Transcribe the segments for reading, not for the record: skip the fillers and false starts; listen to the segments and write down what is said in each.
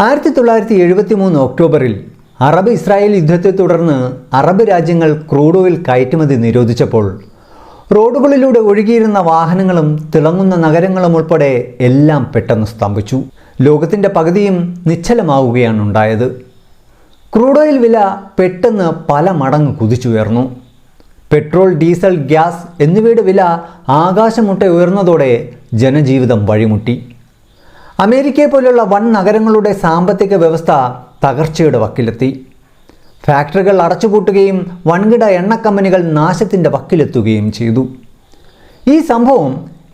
1973 ഒക്ടോബറിൽ Arab Israel യുദ്ധത്തെ തുടർന്ന് അറബ് രാജ്യങ്ങൾ ക്രൂഡ് ഓയിൽ കയറ്റുമതി നിരോധിച്ചപ്പോൾ റോഡുകളിലൂടെ ഒഴുകിയിരുന്ന വാഹനങ്ങളും തിളങ്ങുന്ന നഗരങ്ങളും ഉൾപ്പെടെ എല്ലാം പെട്ടെന്ന് സ്തംഭിച്ചു. ലോകത്തിൻ്റെ പകുതിയും നിശ്ചലമാവുകയാണ് ഉണ്ടായത്. ക്രൂഡ് ഓയിൽ വില പെട്ടെന്ന് പല മടങ്ങ് കുതിച്ചുയർന്നു. പെട്രോൾ, ഡീസൽ, ഗ്യാസ് എന്നിവയുടെ വില ആകാശമുട്ട ഉയർന്നതോടെ ജനജീവിതം വഴിമുട്ടി. അമേരിക്കയെ പോലുള്ള വൻ നഗരങ്ങളുടെ സാമ്പത്തിക വ്യവസ്ഥ തകർച്ചയുടെ വക്കിലെത്തി. ഫാക്ടറികൾ അടച്ചുപൂട്ടുകയും വൻകിട എണ്ണക്കമ്പനികൾ നാശത്തിൻ്റെ വക്കിലെത്തുകയും ചെയ്തു. ഈ സംഭവം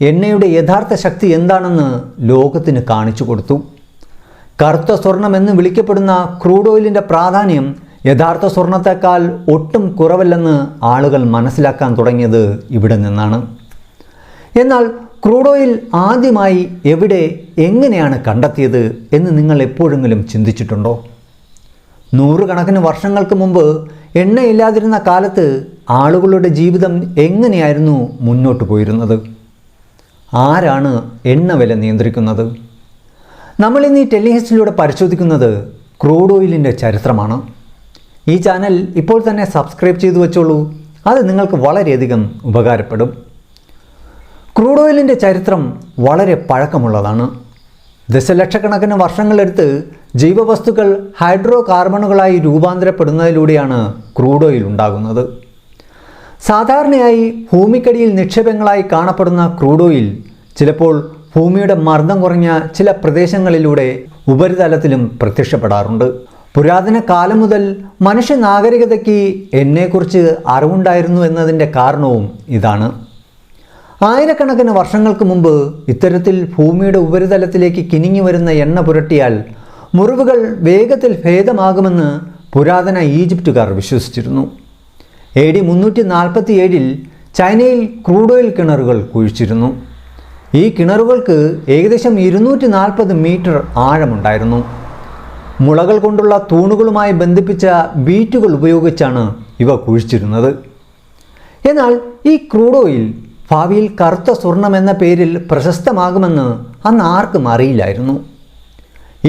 എണ്ണയുടെ യഥാർത്ഥ ശക്തി എന്താണെന്ന് ലോകത്തിന് കാണിച്ചു കൊടുത്തു. കറുത്ത സ്വർണം എന്ന് വിളിക്കപ്പെടുന്ന ക്രൂഡ് ഓയിലിൻ്റെ പ്രാധാന്യം യഥാർത്ഥ സ്വർണത്തേക്കാൾ ഒട്ടും കുറവല്ലെന്ന് ആളുകൾ മനസ്സിലാക്കാൻ തുടങ്ങിയത് ഇവിടെ നിന്നാണ്. എന്നാൽ ക്രൂഡ് ഓയിൽ ആദ്യമായി എവിടെ, എങ്ങനെയാണ് കണ്ടെത്തിയത് എന്ന് നിങ്ങൾ എപ്പോഴെങ്കിലും ചിന്തിച്ചിട്ടുണ്ടോ? നൂറുകണക്കിന് വർഷങ്ങൾക്ക് മുമ്പ് എണ്ണയില്ലാതിരുന്ന കാലത്ത് ആളുകളുടെ ജീവിതം എങ്ങനെയായിരുന്നു മുന്നോട്ട് പോയിരുന്നത്? ആരാണ് എണ്ണ വില നിയന്ത്രിക്കുന്നത്? നമ്മളിന്ന് ഈ ടെലിഹിസ്റ്ററിലൂടെ പരിശോധിക്കുന്നത് ക്രൂഡ് ഓയിലിൻ്റെ ചരിത്രമാണ്. ഈ ചാനൽ ഇപ്പോൾ തന്നെ സബ്സ്ക്രൈബ് ചെയ്തു വെച്ചോളൂ, അത് നിങ്ങൾക്ക് വളരെയധികം ഉപകാരപ്പെടും. ക്രൂഡ് ഓയിലിൻ്റെ ചരിത്രം വളരെ പഴക്കമുള്ളതാണ്. ദശലക്ഷക്കണക്കിന് വർഷങ്ങളെടുത്ത് ജൈവവസ്തുക്കൾ ഹൈഡ്രോ കാർബണുകളായി രൂപാന്തരപ്പെടുന്നതിലൂടെയാണ് ക്രൂഡ് ഓയിൽ ഉണ്ടാകുന്നത്. സാധാരണയായി ഭൂമിക്കടിയിൽ നിക്ഷേപങ്ങളായി കാണപ്പെടുന്ന ക്രൂഡ് ഓയിൽ ചിലപ്പോൾ ഭൂമിയുടെ മർദ്ദം കുറഞ്ഞ ചില പ്രദേശങ്ങളിലൂടെ ഉപരിതലത്തിലും പ്രത്യക്ഷപ്പെടാറുണ്ട്. പുരാതന കാലം മുതൽ മനുഷ്യ നാഗരികതയ്ക്ക് എണ്ണയെക്കുറിച്ച് അറിവുണ്ടായിരുന്നു എന്നതിൻ്റെ കാരണവും ഇതാണ്. ആയിരക്കണക്കിന് വർഷങ്ങൾക്ക് മുമ്പ് ഇത്തരത്തിൽ ഭൂമിയുടെ ഉപരിതലത്തിലേക്ക് കിനിങ്ങി വരുന്ന എണ്ണ പുരട്ടിയാൽ മുറിവുകൾ വേഗത്തിൽ ഭേദമാകുമെന്ന് പുരാതന ഈജിപ്തുകാർ വിശ്വസിച്ചിരുന്നു. AD 347 ചൈനയിൽ ക്രൂഡ് ഓയിൽ കിണറുകൾ കുഴിച്ചിരുന്നു. ഈ കിണറുകൾക്ക് ഏകദേശം 240 മീറ്റർ ആഴമുണ്ടായിരുന്നു. മുളകൾ കൊണ്ടുള്ള തൂണുകളുമായി ബന്ധിപ്പിച്ച ബീറ്റുകൾ ഉപയോഗിച്ചാണ് ഇവ കുഴിച്ചിരുന്നത്. എന്നാൽ ഈ ക്രൂഡ് ഓയിൽ ഭാവിയിൽ കറുത്ത സ്വർണം എന്ന പേരിൽ പ്രശസ്തമാകുമെന്ന് അന്ന് ആർക്കും അറിയില്ലായിരുന്നു.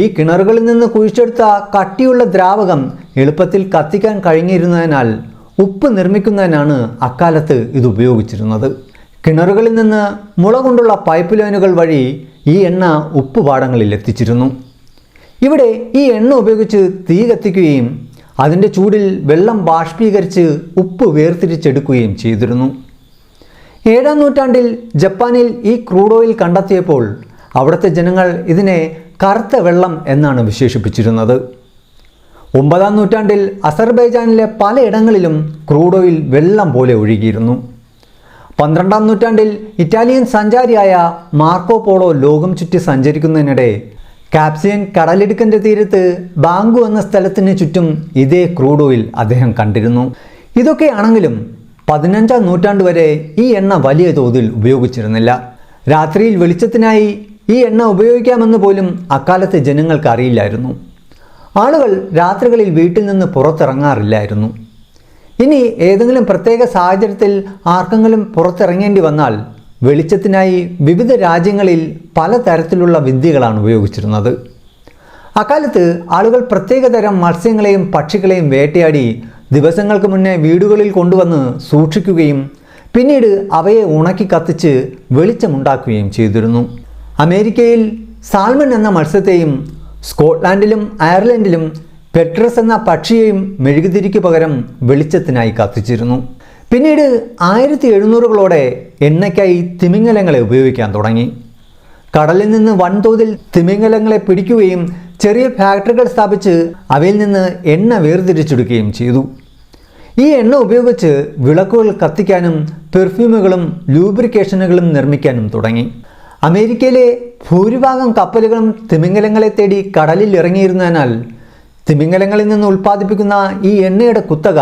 ഈ കിണറുകളിൽ നിന്ന് കുഴിച്ചെടുത്ത കട്ടിയുള്ള ദ്രാവകം എളുപ്പത്തിൽ കത്തിക്കാൻ കഴിഞ്ഞിരുന്നതിനാൽ ഉപ്പ് നിർമ്മിക്കുന്നതിനാണ് അക്കാലത്ത് ഇത് ഉപയോഗിച്ചിരുന്നത്. കിണറുകളിൽ നിന്ന് മുള കൊണ്ടുള്ള പൈപ്പ് ലൈനുകൾ വഴി ഈ എണ്ണ ഉപ്പുപാടങ്ങളിൽ എത്തിച്ചിരുന്നു. ഇവിടെ ഈ എണ്ണ ഉപയോഗിച്ച് തീ കത്തിക്കുകയും അതിൻ്റെ ചൂടിൽ വെള്ളം ബാഷ്പീകരിച്ച് ഉപ്പ് വേർതിരിച്ചെടുക്കുകയും ചെയ്തിരുന്നു. 7-ാം നൂറ്റാണ്ടിൽ ജപ്പാനിൽ ഈ ക്രൂഡ് ഓയിൽ കണ്ടെത്തിയപ്പോൾ അവിടുത്തെ ജനങ്ങൾ ഇതിനെ കറുത്ത വെള്ളം എന്നാണ് വിശേഷിപ്പിച്ചിരുന്നത്. 9-ാം നൂറ്റാണ്ടിൽ അസർബൈജാനിലെ പലയിടങ്ങളിലും ക്രൂഡ് ഓയിൽ വെള്ളം പോലെ ഒഴുകിയിരുന്നു. 12-ാം നൂറ്റാണ്ടിൽ ഇറ്റാലിയൻ സഞ്ചാരിയായ മാർക്കോ പോളോ ലോകം ചുറ്റി സഞ്ചരിക്കുന്നതിനിടെ കാപ്സിയൻ കടലിടുക്കിൻ്റെ തീരത്ത് ബാങ്കു എന്ന സ്ഥലത്തിന് ചുറ്റും ഇതേ ക്രൂഡ് ഓയിൽ അദ്ദേഹം കണ്ടിരുന്നു. ഇതൊക്കെയാണെങ്കിലും 15-ാം നൂറ്റാണ്ട് വരെ ഈ എണ്ണ വലിയ തോതിൽ ഉപയോഗിച്ചിരുന്നില്ല. രാത്രിയിൽ വെളിച്ചത്തിനായി ഈ എണ്ണ ഉപയോഗിക്കാമെന്ന് പോലും അക്കാലത്തെ ജനങ്ങൾക്ക് അറിയില്ലായിരുന്നു. ആളുകൾ രാത്രികളിൽ വീട്ടിൽ നിന്ന് പുറത്തിറങ്ങാറില്ലായിരുന്നു. ഇനി ഏതെങ്കിലും പ്രത്യേക സാഹചര്യത്തിൽ ആർക്കെങ്കിലും പുറത്തിറങ്ങേണ്ടി വന്നാൽ വെളിച്ചത്തിനായി വിവിധ രാജ്യങ്ങളിൽ പലതരത്തിലുള്ള വിദ്യകളാണ് ഉപയോഗിച്ചിരുന്നത്. അക്കാലത്ത് ആളുകൾ പ്രത്യേകതരം മത്സ്യങ്ങളെയും പക്ഷികളെയും വേട്ടയാടി ദിവസങ്ങൾക്ക് മുന്നേ വീടുകളിൽ കൊണ്ടുവന്ന് സൂക്ഷിക്കുകയും പിന്നീട് അവയെ ഉണക്കി കത്തിച്ച് വെളിച്ചമുണ്ടാക്കുകയും ചെയ്തിരുന്നു. അമേരിക്കയിൽ സാൽമൺ എന്ന മത്സ്യത്തെയും സ്കോട്ട്ലാൻഡിലും അയർലൻഡിലും പെട്രസ് എന്ന പക്ഷിയെയും മെഴുകുതിരിക്ക് പകരം വെളിച്ചത്തിനായി കത്തിച്ചിരുന്നു. പിന്നീട് 1700കളോടെ എണ്ണയ്ക്കായി തിമിംഗലങ്ങളെ ഉപയോഗിക്കാൻ തുടങ്ങി. കടലിൽ നിന്ന് വൻതോതിൽ തിമിംഗലങ്ങളെ പിടിക്കുകയും ചെറിയ ഫാക്ടറികൾ സ്ഥാപിച്ച് അവയിൽ നിന്ന് എണ്ണ വേർതിരിച്ചെടുക്കുകയും ചെയ്തു. ഈ എണ്ണ ഉപയോഗിച്ച് വിളക്കുകൾ കത്തിക്കാനും പെർഫ്യൂമുകളും ലൂബ്രിക്കേഷനുകളും നിർമ്മിക്കാനും തുടങ്ങി. അമേരിക്കയിലെ ഭൂരിഭാഗം കപ്പലുകളും തിമിംഗലങ്ങളെ തേടി കടലിൽ ഇറങ്ങിയിരുന്നതിനാൽ തിമിംഗലങ്ങളിൽ നിന്ന് ഉൽപ്പാദിപ്പിക്കുന്ന ഈ എണ്ണയുടെ കുത്തക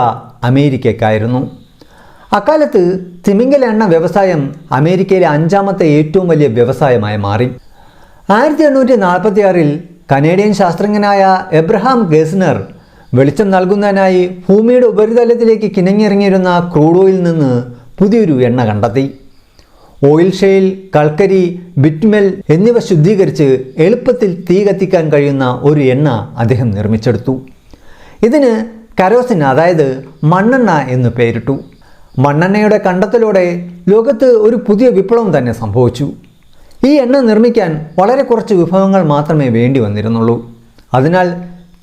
അമേരിക്കയ്ക്കായിരുന്നു. അക്കാലത്ത് തിമിംഗല എണ്ണ വ്യവസായം അമേരിക്കയിലെ 5ാമത്തെ ഏറ്റവും വലിയ വ്യവസായമായി മാറി. 1846 കനേഡിയൻ ശാസ്ത്രജ്ഞനായ എബ്രഹാം ഗെസ്നർ വെളിച്ചം നൽകുന്നതിനായി ഭൂമിയുടെ ഉപരിതലത്തിലേക്ക് കിണങ്ങിയിറങ്ങിയിരുന്ന ക്രൂഡ് ഓയിലിൽ നിന്ന് പുതിയൊരു എണ്ണ കണ്ടെത്തി. ഓയിൽ ഷെയിൽ, കൽക്കരി, ബിറ്റുമെൽ എന്നിവ ശുദ്ധീകരിച്ച് എളുപ്പത്തിൽ തീ കത്തിക്കാൻ കഴിയുന്ന ഒരു എണ്ണ അദ്ദേഹം നിർമ്മിച്ചെടുത്തു. ഇതിന് കരോസിൻ, അതായത് മണ്ണെണ്ണ എന്ന് പേരിട്ടു. മണ്ണെണ്ണയുടെ കണ്ടെത്തലോടെ ലോകത്ത് ഒരു പുതിയ വിപ്ലവം തന്നെ സംഭവിച്ചു. ഈ എണ്ണ നിർമ്മിക്കാൻ വളരെ കുറച്ച് വിഭവങ്ങൾ മാത്രമേ വേണ്ടി വന്നിരുന്നുള്ളൂ. അതിനാൽ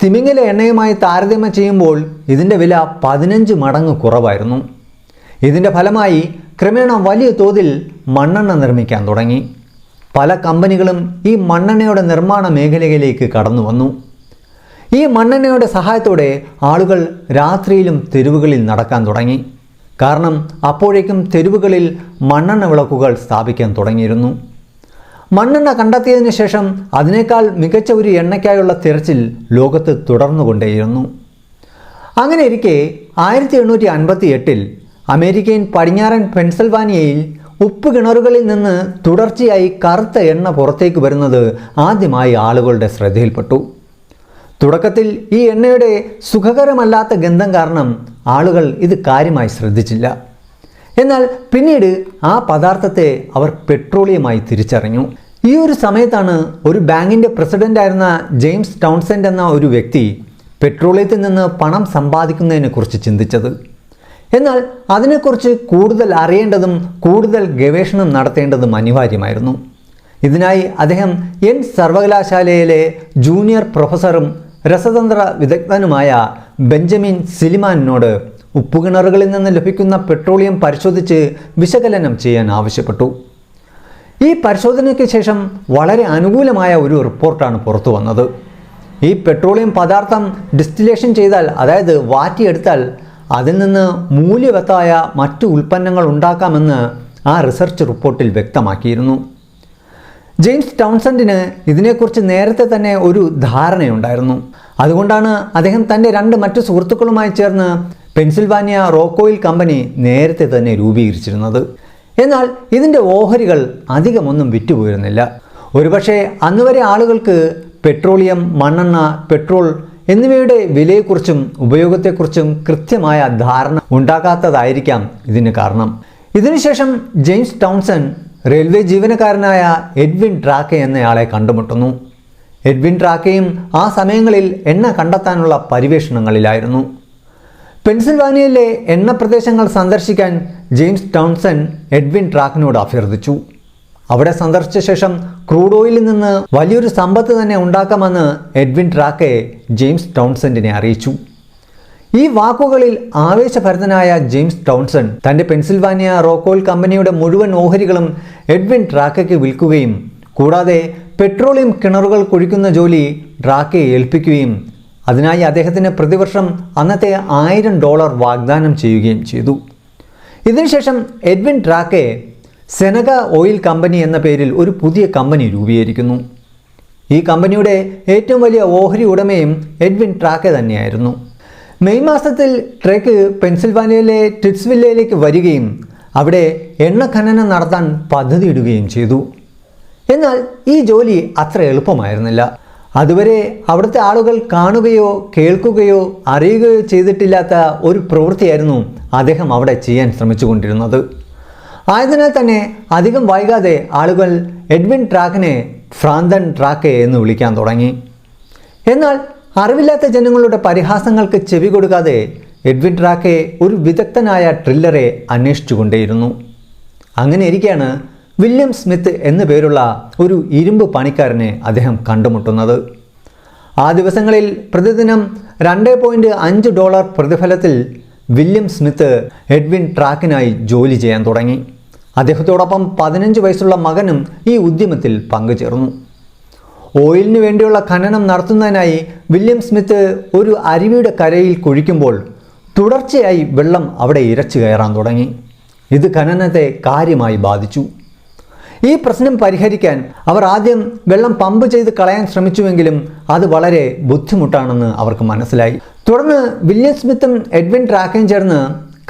തിമിംഗല എണ്ണയുമായി താരതമ്യം ചെയ്യുമ്പോൾ ഇതിൻ്റെ വില 15 മടങ്ങ് കുറവായിരുന്നു. ഇതിൻ്റെ ഫലമായി ക്രമേണ വലിയ തോതിൽ മണ്ണെണ്ണ നിർമ്മിക്കാൻ തുടങ്ങി. പല കമ്പനികളും ഈ മണ്ണെണ്ണയുടെ നിർമ്മാണ മേഖലയിലേക്ക് കടന്നു വന്നു. ഈ മണ്ണെണ്ണയുടെ സഹായത്തോടെ ആളുകൾ രാത്രിയിലും തെരുവുകളിൽ നടക്കാൻ തുടങ്ങി. കാരണം അപ്പോഴേക്കും തെരുവുകളിൽ മണ്ണെണ്ണ വിളക്കുകൾ സ്ഥാപിക്കാൻ തുടങ്ങിയിരുന്നു. മണ്ണെണ്ണ കണ്ടെത്തിയതിനു ശേഷം അതിനേക്കാൾ മികച്ച ഒരു എണ്ണയ്ക്കായുള്ള തിരച്ചിൽ ലോകത്ത് തുടർന്നുകൊണ്ടേയിരുന്നു. അങ്ങനെ ഇരിക്കെ 1858 അമേരിക്കൻ പടിഞ്ഞാറൻ പെൻസിൽവാനിയയിൽ ഉപ്പ് കിണറുകളിൽ നിന്ന് തുടർച്ചയായി കറുത്ത എണ്ണ പുറത്തേക്ക് വരുന്നത് ആദ്യമായി ആളുകളുടെ ശ്രദ്ധയിൽപ്പെട്ടു. തുടക്കത്തിൽ ഈ എണ്ണയുടെ സുഖകരമല്ലാത്ത ഗന്ധം കാരണം ആളുകൾ ഇത് കാര്യമായി ശ്രദ്ധിച്ചില്ല. എന്നാൽ പിന്നീട് ആ പദാർത്ഥത്തെ അവർ പെട്രോളിയമായി തിരിച്ചറിഞ്ഞു. ഈ ഒരു സമയത്താണ് ഒരു ബാങ്കിൻ്റെ പ്രസിഡൻ്റായിരുന്ന ജെയിംസ് ടൗൺസെൻഡ് എന്ന ഒരു വ്യക്തി പെട്രോളിയത്തിൽ നിന്ന് പണം സമ്പാദിക്കുന്നതിനെക്കുറിച്ച് ചിന്തിച്ചത്. എന്നാൽ അതിനെക്കുറിച്ച് കൂടുതൽ അറിയേണ്ടതും കൂടുതൽ ഗവേഷണം നടത്തേണ്ടതും അനിവാര്യമായിരുന്നു. ഇതിനായി അദ്ദേഹം സർവകലാശാലയിലെ ജൂനിയർ പ്രൊഫസറും രസതന്ത്ര വിദഗ്ധനുമായ ബെഞ്ചമിൻ സിലിമാനിനോട് ഉപ്പുകിണറുകളിൽ നിന്ന് ലഭിക്കുന്ന പെട്രോളിയം പരിശോധിച്ച് വിശകലനം ചെയ്യാൻ ആവശ്യപ്പെട്ടു. ഈ പരിശോധനയ്ക്ക് ശേഷം വളരെ അനുകൂലമായ ഒരു റിപ്പോർട്ടാണ് പുറത്തു വന്നത്. ഈ പെട്രോളിയം പദാർത്ഥം ഡിസ്റ്റിലേഷൻ ചെയ്താൽ, അതായത് വാറ്റിയെടുത്താൽ അതിൽ നിന്ന് മൂല്യവത്തായ മറ്റു ഉൽപ്പന്നങ്ങൾ ഉണ്ടാക്കാമെന്ന് ആ റിസർച്ച് റിപ്പോർട്ടിൽ വ്യക്തമാക്കിയിരുന്നു. ജെയിംസ് ടൗൺസെൻഡിന് ഇതിനെക്കുറിച്ച് നേരത്തെ തന്നെ ഒരു ധാരണയുണ്ടായിരുന്നു. അതുകൊണ്ടാണ് അദ്ദേഹം തൻ്റെ 2 മറ്റു സുഹൃത്തുക്കളുമായി ചേർന്ന് പെൻസിൽവാനിയ റോക്ക് ഓയിൽ കമ്പനി നേരത്തെ തന്നെ രൂപീകരിച്ചിരുന്നത്. എന്നാൽ ഇതിൻ്റെ ഓഹരികൾ അധികമൊന്നും വിറ്റുപോയിരുന്നില്ല. ഒരുപക്ഷെ അന്നുവരെ ആളുകൾക്ക് പെട്രോളിയം, മണ്ണെണ്ണ, പെട്രോൾ എന്നിവയുടെ വിലയെക്കുറിച്ചും ഉപയോഗത്തെക്കുറിച്ചും കൃത്യമായ ധാരണ ഉണ്ടാകാത്തതായിരിക്കാം ഇതിന് കാരണം. ഇതിനുശേഷം ജെയിംസ് ടൗൺസെൻഡ് റെയിൽവേ ജീവനക്കാരനായ എഡ്വിൻ ട്രാക്കെ എന്നയാളെ കണ്ടുമുട്ടുന്നു. എഡ്വിൻ ട്രാക്കയും ആ സമയങ്ങളിൽ എണ്ണ കണ്ടെത്താനുള്ള പര്യവേഷണങ്ങളിലായിരുന്നു. പെൻസിൽവാനിയയിലെ എണ്ണ പ്രദേശങ്ങൾ സന്ദർശിക്കാൻ ജെയിംസ് ടൗൺസെൻഡ് എഡ്വിൻ ട്രാക്കിനോട് അഭ്യർത്ഥിച്ചു. അവിടെ സന്ദർശിച്ച ശേഷം ക്രൂഡ് ഓയിലിൽ നിന്ന് വലിയൊരു സമ്പത്ത് തന്നെ ഉണ്ടാക്കാമെന്ന് എഡ്വിൻ ട്രാക്കെ ജെയിംസ് ടൗൺസെൻഡിനെ അറിയിച്ചു. ഈ വാക്കുകളിൽ ആവേശഭരിതനായ ജെയിംസ് ടൗൺസെൻഡ് തൻ്റെ പെൻസിൽവാനിയ റോക്ക് ഓയിൽ കമ്പനിയുടെ മുഴുവൻ ഓഹരികളും എഡ്വിൻ ട്രാക്കയ്ക്ക് വിൽക്കുകയും കൂടാതെ പെട്രോളിയം കിണറുകൾ കുഴിക്കുന്ന ജോലി ട്രാക്കയെ ഏൽപ്പിക്കുകയും അതിനായി അദ്ദേഹത്തിന് പ്രതിവർഷം അന്നത്തെ $1000 വാഗ്ദാനം ചെയ്യുകയും ചെയ്തു. ഇതിനുശേഷം എഡ്വിൻ ട്രാക്കെ സെനഗ ഓയിൽ കമ്പനി എന്ന പേരിൽ ഒരു പുതിയ കമ്പനി രൂപീകരിക്കുന്നു. ഈ കമ്പനിയുടെ ഏറ്റവും വലിയ ഓഹരി ഉടമയും എഡ്വിൻ ട്രാക്കെ തന്നെയായിരുന്നു. മെയ് മാസത്തിൽ ട്രക്ക് പെൻസിൽവാനിയയിലെ ടിറ്റ്സ്വില്ലയിലേക്ക് വരികയും അവിടെ എണ്ണ ഖനനം നടത്താൻ പദ്ധതിയിടുകയും ചെയ്തു. എന്നാൽ ഈ ജോലി അത്ര എളുപ്പമായിരുന്നില്ല. അതുവരെ അവിടുത്തെ ആളുകൾ കാണുകയോ കേൾക്കുകയോ അറിയുകയോ ചെയ്തിട്ടില്ലാത്ത ഒരു പ്രവൃത്തിയായിരുന്നു അദ്ദേഹം അവിടെ ചെയ്യാൻ ശ്രമിച്ചുകൊണ്ടിരുന്നത്. ആയതിനാൽ തന്നെ അധികം വൈകാതെ ആളുകൾ എഡ്വിൻ ട്രാക്കിനെ ഫ്രാന്തൻ ട്രാക്കെ എന്ന് വിളിക്കാൻ തുടങ്ങി. എന്നാൽ അറിവില്ലാത്ത ജനങ്ങളുടെ പരിഹാസങ്ങൾക്ക് ചെവി കൊടുക്കാതെ എഡ്വിൻ ട്രാക്കെ ഒരു വിദഗ്ധനായ ഡ്രില്ലറെ അന്വേഷിച്ചുകൊണ്ടേയിരുന്നു. അങ്ങനെ ഇരിക്കെയാണ് വില്യം സ്മിത്ത് എന്നു പേരുള്ള ഒരു ഇരുമ്പ് പണിക്കാരനെ അദ്ദേഹം കണ്ടുമുട്ടുന്നത്. ആ ദിവസങ്ങളിൽ പ്രതിദിനം $2.5 പ്രതിഫലത്തിൽ വില്യം സ്മിത്ത് എഡ്വിൻ ട്രാക്കിനായി ജോലി ചെയ്യാൻ തുടങ്ങി. അദ്ദേഹത്തോടൊപ്പം 15 വയസ്സുള്ള മകനും ഈ ഉദ്യമത്തിൽ പങ്കുചേർന്നു. ഓയിലിനു വേണ്ടിയുള്ള ഖനനം നടത്തുന്നതിനായി വില്യം സ്മിത്ത് ഒരു അരുവിയുടെ കരയിൽ കുഴിക്കുമ്പോൾ തുടർച്ചയായി വെള്ളം അവിടെ ഇരച്ചു കയറാൻ തുടങ്ങി. ഇത് ഖനനത്തെ കാര്യമായി ബാധിച്ചു. ഈ പ്രശ്നം പരിഹരിക്കാൻ അവർ ആദ്യം വെള്ളം പമ്പ് ചെയ്ത് കളയാൻ ശ്രമിച്ചുവെങ്കിലും അത് വളരെ ബുദ്ധിമുട്ടാണെന്ന് അവർക്ക് മനസ്സിലായി. തുടർന്ന് വില്യം സ്മിത്തും എഡ്വിൻ ട്രാക്കയും ചേർന്ന്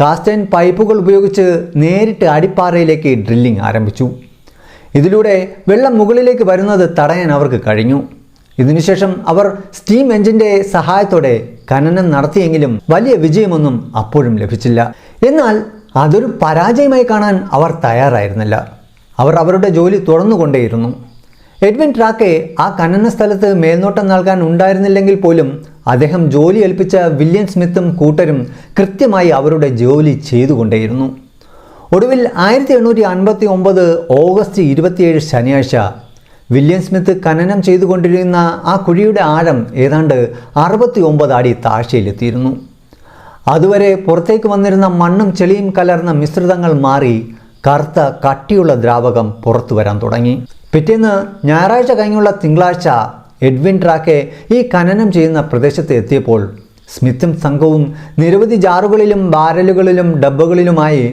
കാസ്റ്റൈൻ പൈപ്പുകൾ ഉപയോഗിച്ച് നേരിട്ട് അടിപ്പാറയിലേക്ക് ഡ്രില്ലിംഗ് ആരംഭിച്ചു. ഇതിലൂടെ വെള്ളം മുകളിലേക്ക് വരുന്നത് തടയാൻ അവർക്ക് കഴിഞ്ഞു. ഇതിനുശേഷം അവർ സ്റ്റീം എഞ്ചിൻ്റെ സഹായത്തോടെ ഖനനം നടത്തിയെങ്കിലും വലിയ വിജയമൊന്നും അപ്പോഴും ലഭിച്ചില്ല. എന്നാൽ അതൊരു പരാജയമായി കാണാൻ അവർ തയ്യാറായിരുന്നില്ല. അവർ അവരുടെ ജോലി തുറന്നുകൊണ്ടേയിരുന്നു. എഡ്വിൻ ട്രാക്കെ ആ ഖനന സ്ഥലത്ത് മേൽനോട്ടം നൽകാൻ ഉണ്ടായിരുന്നില്ലെങ്കിൽ പോലും അദ്ദേഹം ജോലി ഏൽപ്പിച്ച വില്യം സ്മിത്തും കൂട്ടരും കൃത്യമായി അവരുടെ ജോലി ചെയ്തുകൊണ്ടേയിരുന്നു. ഒടുവിൽ 1859 ഓഗസ്റ്റ് 27 ശനിയാഴ്ച വില്യം സ്മിത്ത് ഖനനം ചെയ്തുകൊണ്ടിരുന്ന ആ കുഴിയുടെ ആഴം ഏതാണ്ട് 69 അടി താഴ്ചയിലെത്തിയിരുന്നു. അതുവരെ പുറത്തേക്ക് വന്നിരുന്ന മണ്ണും ചെളിയും കലർന്ന മിശ്രിതങ്ങൾ മാറി കറുത്ത കട്ടിയുള്ള ദ്രാവകം പുറത്തു വരാൻ തുടങ്ങി. പിറ്റേന്ന് ഞായറാഴ്ച കഴിഞ്ഞുള്ള തിങ്കളാഴ്ച എഡ്വിൻ ട്രാക്കെ ഈ ഖനനം ചെയ്യുന്ന പ്രദേശത്ത് എത്തിയപ്പോൾ സ്മിത്തും സംഘവും നിരവധി ജാറുകളിലും ബാരലുകളിലും ഡബ്ബകളിലുമായി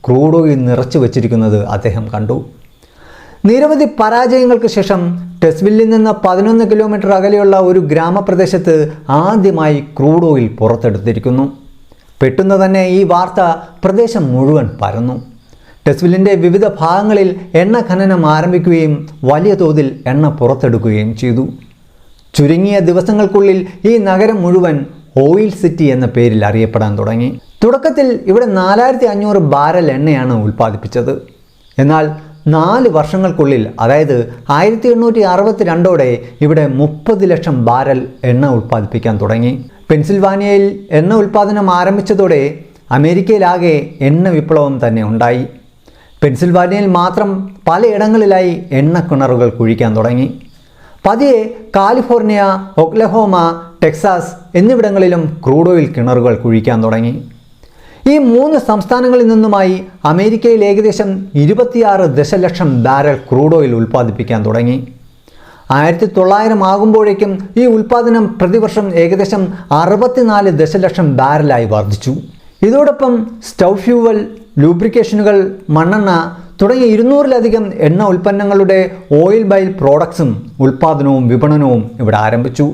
ക്രൂഡ് ഓയിൽ നിറച്ചു വച്ചിരിക്കുന്നത് അദ്ദേഹം കണ്ടു. നിരവധി പരാജയങ്ങൾക്ക് ശേഷം ടെസ്വില്ലിൽ നിന്ന് 11 കിലോമീറ്റർ അകലെയുള്ള ഒരു ഗ്രാമപ്രദേശത്ത് ആദ്യമായി ക്രൂഡ് ഓയിൽ പുറത്തെടുത്തിരിക്കുന്നു. പെട്ടെന്ന് തന്നെ ഈ വാർത്ത പ്രദേശം മുഴുവൻ പരന്നു. ടെസ്വില്ലിൻ്റെ വിവിധ ഭാഗങ്ങളിൽ എണ്ണ ഖനനം ആരംഭിക്കുകയും വലിയ തോതിൽ എണ്ണ പുറത്തെടുക്കുകയും ചെയ്തു. ചുരുങ്ങിയ ദിവസങ്ങൾക്കുള്ളിൽ ഈ നഗരം മുഴുവൻ ഓയിൽ സിറ്റി എന്ന പേരിൽ അറിയപ്പെടാൻ തുടങ്ങി. തുടക്കത്തിൽ ഇവിടെ 4500 ബാരൽ എണ്ണയാണ് ഉൽപ്പാദിപ്പിച്ചത്. എന്നാൽ 4 വർഷങ്ങൾക്കുള്ളിൽ, അതായത് 1862ഓടെ ഇവിടെ 30 ലക്ഷം ബാരൽ എണ്ണ ഉൽപ്പാദിപ്പിക്കാൻ തുടങ്ങി. പെൻസിൽവാനിയയിൽ എണ്ണ ഉൽപ്പാദനം ആരംഭിച്ചതോടെ അമേരിക്കയിലാകെ എണ്ണ വിപ്ലവം തന്നെ ഉണ്ടായി. പെൻസിൽവാനിയയിൽ മാത്രം പലയിടങ്ങളിലായി എണ്ണ കിണറുകൾ കുഴിക്കാൻ തുടങ്ങി. പതിയെ കാലിഫോർണിയ, ഒക്ലഹോമ, ടെക്സാസ് എന്നിവിടങ്ങളിലും ക്രൂഡ് ഓയിൽ കിണറുകൾ കുഴിക്കാൻ തുടങ്ങി. ഈ 3 സംസ്ഥാനങ്ങളിൽ നിന്നുമായി അമേരിക്കയിൽ ഏകദേശം 26 ദശലക്ഷം ബാരൽ ക്രൂഡ് ഓയിൽ ഉൽപ്പാദിപ്പിക്കാൻ തുടങ്ങി. 1900 ആകുമ്പോഴേക്കും ഈ ഉൽപ്പാദനം പ്രതിവർഷം ഏകദേശം 64 ദശലക്ഷം ബാരലായി വർദ്ധിച്ചു. ഇതോടൊപ്പം സ്റ്റൗ ഫ്യൂവൽ, ലൂബ്രിക്കേഷനുകൾ, മണ്ണെണ്ണ തുടങ്ങിയ 200-ലധികം എണ്ണ ഉൽപ്പന്നങ്ങളുടെ ഓയിൽ ബൈ പ്രോഡക്ട്സും ഉൽപ്പാദനവും വിപണനവും ഇവിടെ ആരംഭിച്ചു.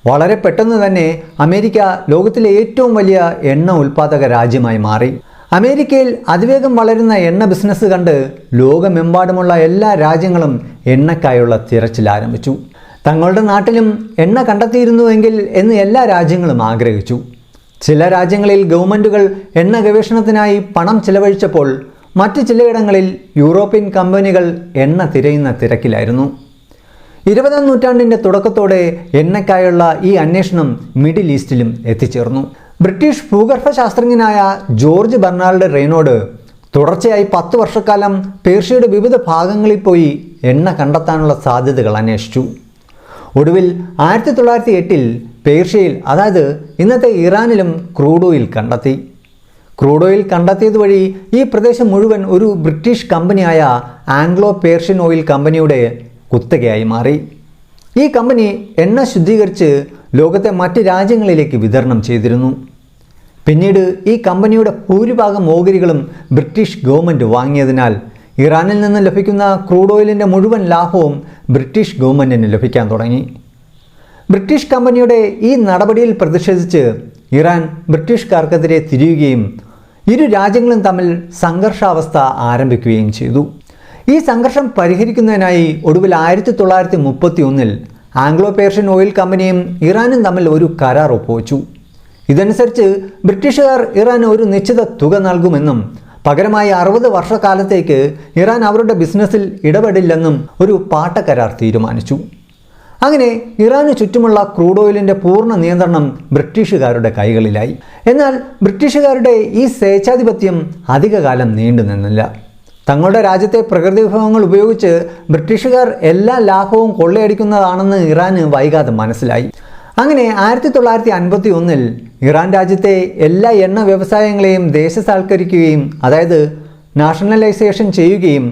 വളരെ പെട്ടെന്ന് തന്നെ അമേരിക്ക ലോകത്തിലെ ഏറ്റവും വലിയ എണ്ണ ഉൽപ്പാദക രാജ്യമായി മാറി. അമേരിക്കയിൽ അതിവേഗം വളരുന്ന എണ്ണ ബിസിനസ് കണ്ട് ലോകമെമ്പാടുമുള്ള എല്ലാ രാജ്യങ്ങളും എണ്ണയ്ക്കായുള്ള തിരച്ചിൽ ആരംഭിച്ചു. തങ്ങളുടെ നാട്ടിലും എണ്ണ കണ്ടെത്തിയിരുന്നുവെങ്കിൽ എന്ന് എല്ലാ രാജ്യങ്ങളും ആഗ്രഹിച്ചു. ചില രാജ്യങ്ങളിൽ ഗവൺമെൻറ്റുകൾ എണ്ണ ഗവേഷണത്തിനായി പണം ചെലവഴിച്ചപ്പോൾ മറ്റ് ചിലയിടങ്ങളിൽ യൂറോപ്യൻ കമ്പനികൾ എണ്ണ തിരയുന്ന തിരക്കിലായിരുന്നു. 20-ാം നൂറ്റാണ്ടിൻ്റെ തുടക്കത്തോടെ എണ്ണയ്ക്കായുള്ള ഈ അന്വേഷണം മിഡിൽ ഈസ്റ്റിലും എത്തിച്ചേർന്നു. ബ്രിട്ടീഷ് ഭൂഗർഭശാസ്ത്രജ്ഞനായ ജോർജ് ബെർണാൾഡ് റെയ്നോഡ് തുടർച്ചയായി 10 വർഷക്കാലം പേർഷ്യയുടെ വിവിധ ഭാഗങ്ങളിൽ പോയി എണ്ണ കണ്ടെത്താനുള്ള സാധ്യതകൾ അന്വേഷിച്ചു. ഒടുവിൽ 1908 പേർഷ്യയിൽ, അതായത് ഇന്നത്തെ ഇറാനിലും ക്രൂഡ് ഓയിൽ കണ്ടെത്തി. ക്രൂഡ് ഓയിൽ കണ്ടെത്തിയത് വഴി ഈ പ്രദേശം മുഴുവൻ ഒരു ബ്രിട്ടീഷ് കമ്പനിയായ ആംഗ്ലോ പേർഷ്യൻ ഓയിൽ കമ്പനിയുടെ കുത്തകയായി മാറി. ഈ കമ്പനി എണ്ണ ശുദ്ധീകരിച്ച് ലോകത്തെ മറ്റ് രാജ്യങ്ങളിലേക്ക് വിതരണം ചെയ്തിരുന്നു. പിന്നീട് ഈ കമ്പനിയുടെ ഭൂരിഭാഗം ഓഹരികളും ബ്രിട്ടീഷ് ഗവൺമെൻറ് വാങ്ങിയതിനാൽ ഇറാനിൽ നിന്ന് ലഭിക്കുന്ന ക്രൂഡ് ഓയിലിൻ്റെ മുഴുവൻ ലാഭവും ബ്രിട്ടീഷ് ഗവൺമെൻറ്റിന് ലഭിക്കാൻ തുടങ്ങി. ബ്രിട്ടീഷ് കമ്പനിയുടെ ഈ നടപടിയിൽ പ്രതിഷേധിച്ച് ഇറാൻ ബ്രിട്ടീഷുകാർക്കെതിരെ തിരിയുകയും ഇരു രാജ്യങ്ങളും തമ്മിൽ സംഘർഷാവസ്ഥ ആരംഭിക്കുകയും ചെയ്തു. ഈ സംഘർഷം പരിഹരിക്കുന്നതിനായി ഒടുവിൽ 1931 ആംഗ്ലോ പേർഷ്യൻ ഓയിൽ കമ്പനിയും ഇറാനും തമ്മിൽ ഒരു കരാർ ഒപ്പുവെച്ചു. ഇതനുസരിച്ച് ബ്രിട്ടീഷുകാർ ഇറാന് ഒരു നിശ്ചിത തുക നൽകുമെന്നും പകരമായി 60 വർഷക്കാലത്തേക്ക് ഇറാൻ അവരുടെ ബിസിനസ്സിൽ ഇടപെടില്ലെന്നും ഒരു പാട്ടക്കരാർ തീരുമാനിച്ചു. അങ്ങനെ ഇറാന് ചുറ്റുമുള്ള ക്രൂഡ് ഓയിലിൻ്റെ പൂർണ്ണ നിയന്ത്രണം ബ്രിട്ടീഷുകാരുടെ കൈകളിലായി. എന്നാൽ ബ്രിട്ടീഷുകാരുടെ ഈ സ്വേച്ഛാധിപത്യം അധികകാലം നീണ്ടു നിന്നില്ല. തങ്ങളുടെ രാജ്യത്തെ പ്രകൃതി വിഭവങ്ങൾ ഉപയോഗിച്ച് ബ്രിട്ടീഷുകാർ എല്ലാ ലാഭവും കൊള്ളയടിക്കുന്നതാണെന്ന് ഇറാന് വൈകാതെ മനസ്സിലായി. അങ്ങനെ 1951 ഇറാൻ രാജ്യത്തെ എല്ലാ എണ്ണ വ്യവസായങ്ങളെയും ദേശസാൽക്കരിക്കുകയും, അതായത് നാഷണലൈസേഷൻ ചെയ്യുകയും